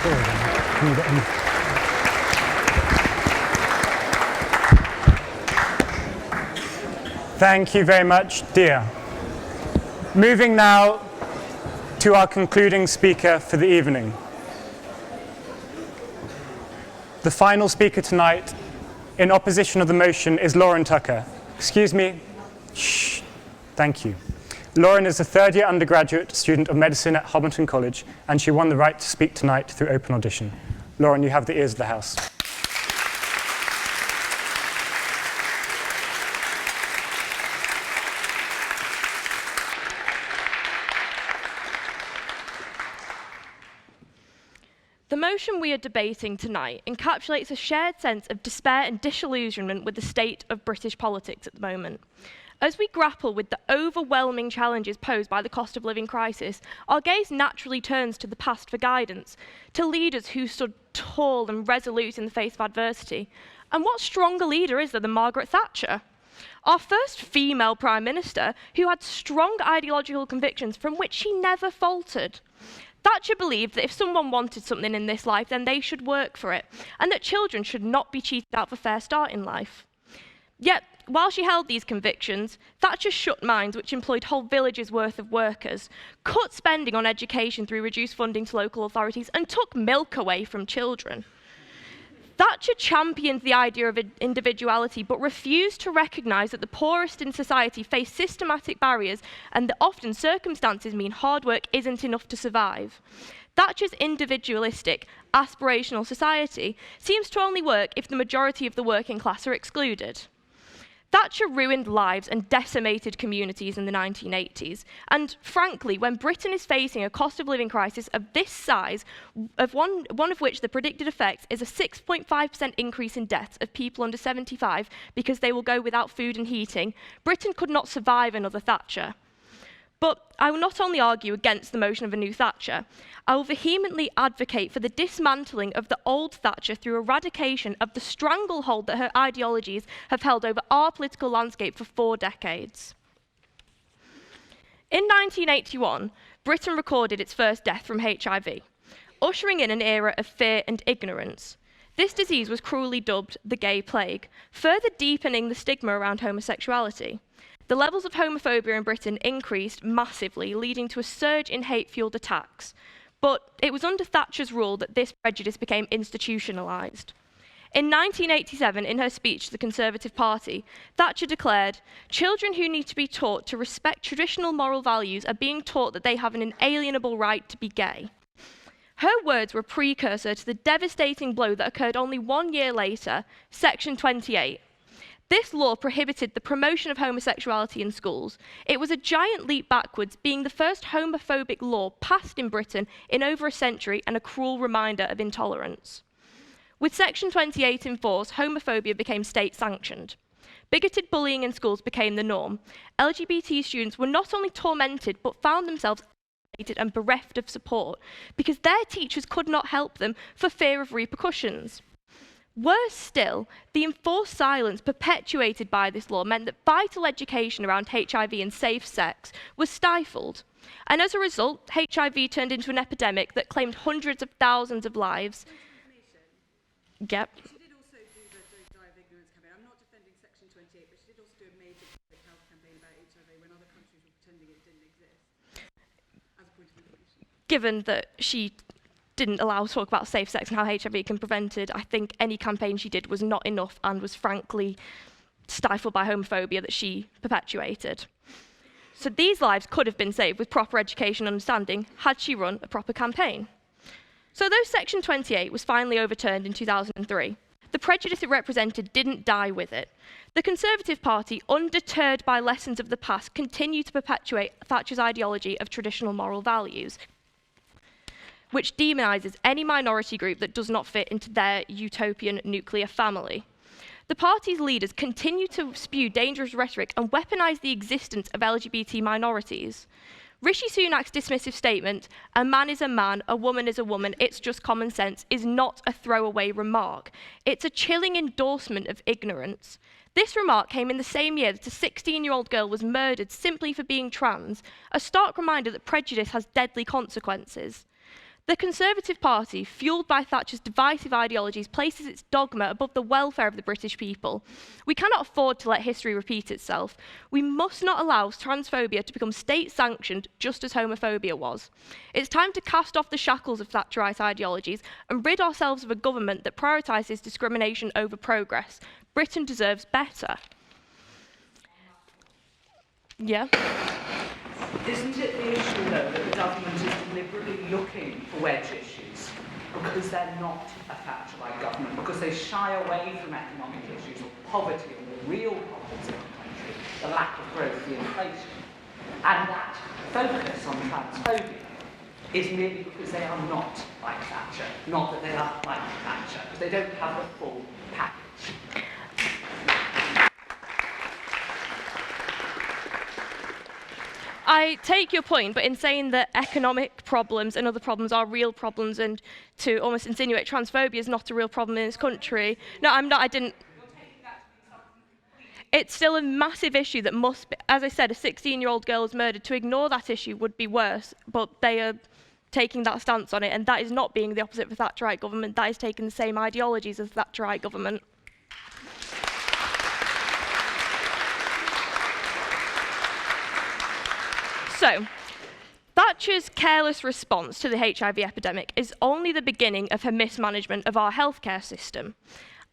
forward. Can you get them? Thank you very much, Dia. Moving now to our concluding speaker for the evening. The final speaker tonight, in opposition of the motion, is Lauren Tucker. Excuse me. Shh. Thank you. Lauren is a third-year undergraduate student of medicine at Hobbiton College, and she won the right to speak tonight through open audition. Lauren, you have the ears of the House. The motion we are debating tonight encapsulates a shared sense of despair and disillusionment with the state of British politics at the moment. As we grapple with the overwhelming challenges posed by the cost of living crisis, our gaze naturally turns to the past for guidance, to leaders who stood tall and resolute in the face of adversity. And what stronger leader is there than Margaret Thatcher? Our first female Prime Minister who had strong ideological convictions from which she never faltered. Thatcher believed that if someone wanted something in this life, then they should work for it, and that children should not be cheated out of a fair start in life. Yet, while she held these convictions, Thatcher shut mines which employed whole villages' worth of workers, cut spending on education through reduced funding to local authorities, and took milk away from children. Thatcher championed the idea of individuality, but refused to recognise that the poorest in society face systematic barriers and that often circumstances mean hard work isn't enough to survive. Thatcher's individualistic, aspirational society seems to only work if the majority of the working class are excluded. Thatcher ruined lives and decimated communities in the 1980s. And frankly, when Britain is facing a cost of living crisis of this size, of one of which the predicted effect is a 6.5% increase in deaths of people under 75 because they will go without food and heating, Britain could not survive another Thatcher. But I will not only argue against the motion of a new Thatcher, I will vehemently advocate for the dismantling of the old Thatcher through eradication of the stranglehold that her ideologies have held over our political landscape for 4 decades. In 1981, Britain recorded its first death from HIV, ushering in an era of fear and ignorance. This disease was cruelly dubbed the gay plague, further deepening the stigma around homosexuality. The levels of homophobia in Britain increased massively, leading to a surge in hate-fueled attacks. But it was under Thatcher's rule that this prejudice became institutionalised. In 1987, in her speech to the Conservative Party, Thatcher declared, "Children who need to be taught to respect traditional moral values are being taught that they have an inalienable right to be gay." Her words were a precursor to the devastating blow that occurred only 1 year later, Section 28. This law prohibited the promotion of homosexuality in schools. It was a giant leap backwards, being the first homophobic law passed in Britain in over a century and a cruel reminder of intolerance. With Section 28 in force, homophobia became state-sanctioned. Bigoted bullying in schools became the norm. LGBT students were not only tormented, but found themselves alienated and bereft of support because their teachers could not help them for fear of repercussions. Worse still, the enforced silence perpetuated by this law meant that vital education around HIV and safe sex was stifled. And as a result, HIV turned into an epidemic that claimed hundreds of thousands of lives. Yep. She did also do the Die of Ignorance campaign. I'm not defending Section 28, but she did also do a major public health campaign about HIV when other countries were pretending it didn't exist. As a point of information. Given that she didn't allow talk about safe sex and how HIV can be prevented, I think any campaign she did was not enough and was frankly stifled by homophobia that she perpetuated. So these lives could have been saved with proper education and understanding had she run a proper campaign. So though Section 28 was finally overturned in 2003, the prejudice it represented didn't die with it. The Conservative Party, undeterred by lessons of the past, continued to perpetuate Thatcher's ideology of traditional moral values, which demonises any minority group that does not fit into their utopian nuclear family. The party's leaders continue to spew dangerous rhetoric and weaponise the existence of LGBT minorities. Rishi Sunak's dismissive statement, "A man is a man, a woman is a woman, it's just common sense," is not a throwaway remark. It's a chilling endorsement of ignorance. This remark came in the same year that a 16-year-old girl was murdered simply for being trans, a stark reminder that prejudice has deadly consequences. The Conservative Party, fuelled by Thatcher's divisive ideologies, places its dogma above the welfare of the British people. We cannot afford to let history repeat itself. We must not allow transphobia to become state-sanctioned, just as homophobia was. It's time to cast off the shackles of Thatcherite ideologies and rid ourselves of a government that prioritises discrimination over progress. Britain deserves better. Yeah? Isn't it the issue, though, that the government is deliberately looking for wedge issues because they're not a Thatcherite government, because they shy away from economic issues or poverty or the real problems in the country, the lack of growth, the inflation, and that focus on transphobia is merely because they are not like Thatcher, not that they are like Thatcher, because they don't have the full package. I take your point, but in saying that economic problems and other problems are real problems, and to almost insinuate transphobia is not a real problem in this country. No, I'm not, I didn't. It's still a massive issue that must be, as I said, a 16-year-old girl was murdered. To ignore that issue would be worse, but they are taking that stance on it, and that is not being the opposite of the Thatcherite government. That is taking the same ideologies as the Thatcherite government. So, Thatcher's careless response to the HIV epidemic is only the beginning of her mismanagement of our healthcare system.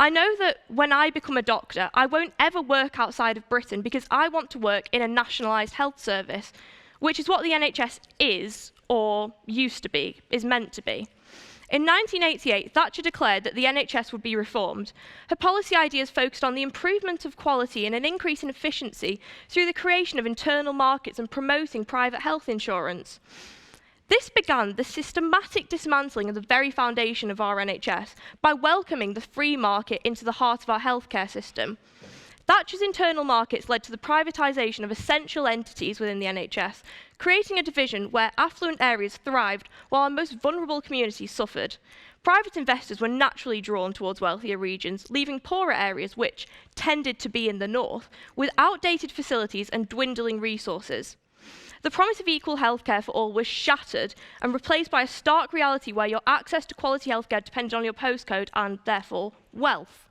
I know that when I become a doctor, I won't ever work outside of Britain because I want to work in a nationalised health service, which is what the NHS is, or used to be, is meant to be. In 1988, Thatcher declared that the NHS would be reformed. Her policy ideas focused on the improvement of quality and an increase in efficiency through the creation of internal markets and promoting private health insurance. This began the systematic dismantling of the very foundation of our NHS by welcoming the free market into the heart of our healthcare system. Thatcher's internal markets led to the privatisation of essential entities within the NHS, creating a division where affluent areas thrived while our most vulnerable communities suffered. Private investors were naturally drawn towards wealthier regions, leaving poorer areas, which tended to be in the north, with outdated facilities and dwindling resources. The promise of equal healthcare for all was shattered and replaced by a stark reality where your access to quality healthcare depended on your postcode and, therefore, wealth.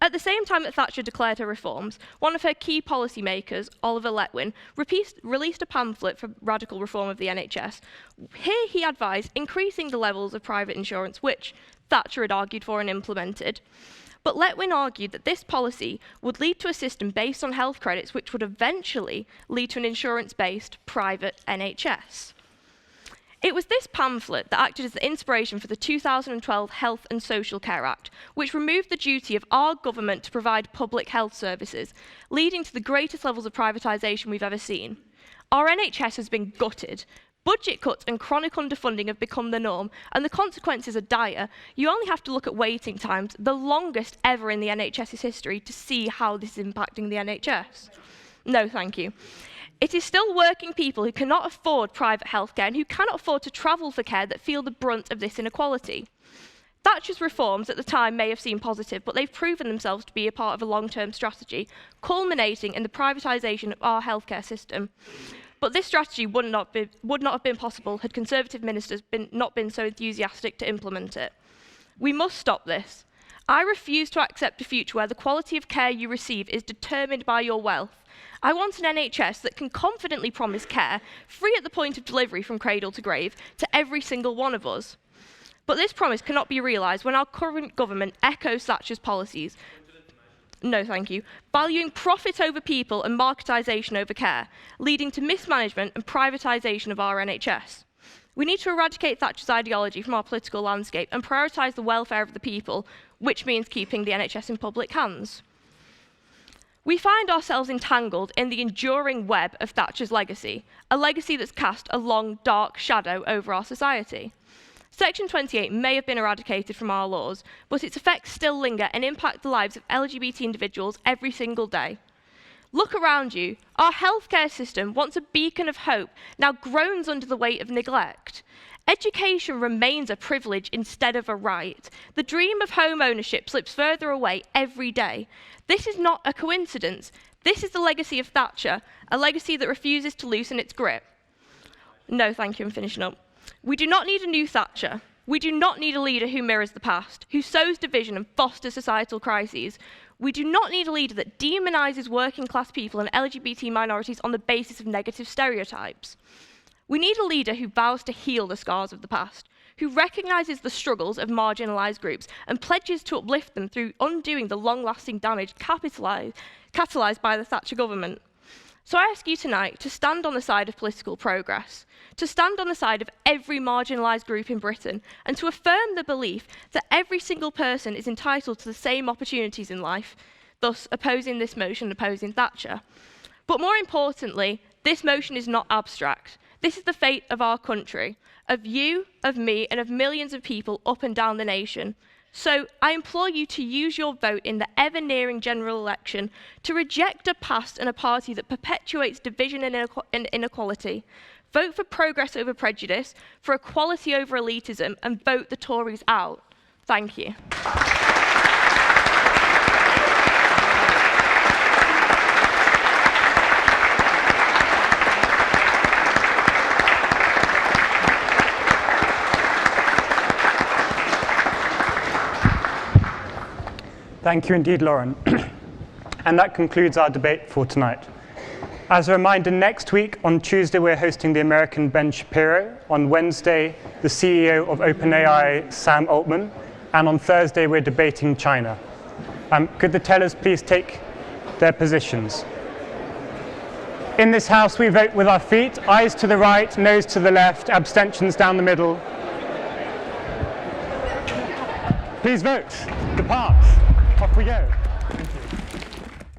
At the same time that Thatcher declared her reforms, one of her key policymakers, Oliver Letwin, released a pamphlet for radical reform of the NHS. Here he advised increasing the levels of private insurance, which Thatcher had argued for and implemented. But Letwin argued that this policy would lead to a system based on health credits, which would eventually lead to an insurance-based private NHS. It was this pamphlet that acted as the inspiration for the 2012 Health and Social Care Act, which removed the duty of our government to provide public health services, leading to the greatest levels of privatisation we've ever seen. Our NHS has been gutted. Budget cuts and chronic underfunding have become the norm, and the consequences are dire. You only have to look at waiting times, the longest ever in the NHS's history, to see how this is impacting the NHS. No, thank you. It is still working people who cannot afford private healthcare and who cannot afford to travel for care that feel the brunt of this inequality. Thatcher's reforms at the time may have seemed positive, but they've proven themselves to be a part of a long-term strategy, culminating in the privatisation of our healthcare system. But this strategy would not have been possible had Conservative ministers not been so enthusiastic to implement it. We must stop this. I refuse to accept a future where the quality of care you receive is determined by your wealth. I want an NHS that can confidently promise care, free at the point of delivery from cradle to grave, to every single one of us. But this promise cannot be realised when our current government echoes Thatcher's policies. No, thank you. Valuing profit over people and marketisation over care, leading to mismanagement and privatisation of our NHS. We need to eradicate Thatcher's ideology from our political landscape and prioritise the welfare of the people, which means keeping the NHS in public hands. We find ourselves entangled in the enduring web of Thatcher's legacy, a legacy that's cast a long, dark shadow over our society. Section 28 may have been eradicated from our laws, but its effects still linger and impact the lives of LGBT individuals every single day. Look around you. Our healthcare system, once a beacon of hope, now groans under the weight of neglect. Education remains a privilege instead of a right. The dream of home ownership slips further away every day. This is not a coincidence. This is the legacy of Thatcher, a legacy that refuses to loosen its grip. No, thank you, I'm finishing up. We do not need a new Thatcher. We do not need a leader who mirrors the past, who sows division and fosters societal crises. We do not need a leader that demonises working class people and LGBT minorities on the basis of negative stereotypes. We need a leader who vows to heal the scars of the past, who recognises the struggles of marginalised groups and pledges to uplift them through undoing the long-lasting damage catalysed by the Thatcher government. So I ask you tonight to stand on the side of political progress, to stand on the side of every marginalised group in Britain, and to affirm the belief that every single person is entitled to the same opportunities in life, thus opposing this motion, opposing Thatcher. But more importantly, this motion is not abstract. This is the fate of our country, of you, of me, and of millions of people up and down the nation. So I implore you to use your vote in the ever-nearing general election to reject a past and a party that perpetuates division and inequality. Vote for progress over prejudice, for equality over elitism, and vote the Tories out. Thank you. Thank you indeed, Lauren. And that concludes our debate for tonight. As a reminder, next week, on Tuesday, we're hosting the American Ben Shapiro. On Wednesday, the CEO of OpenAI, Sam Altman. And on Thursday, we're debating China. Could the tellers please take their positions? In this House, we vote with our feet, eyes to the right, nose to the left, abstentions down the middle. Please vote. Depart. Off we go. Thank you.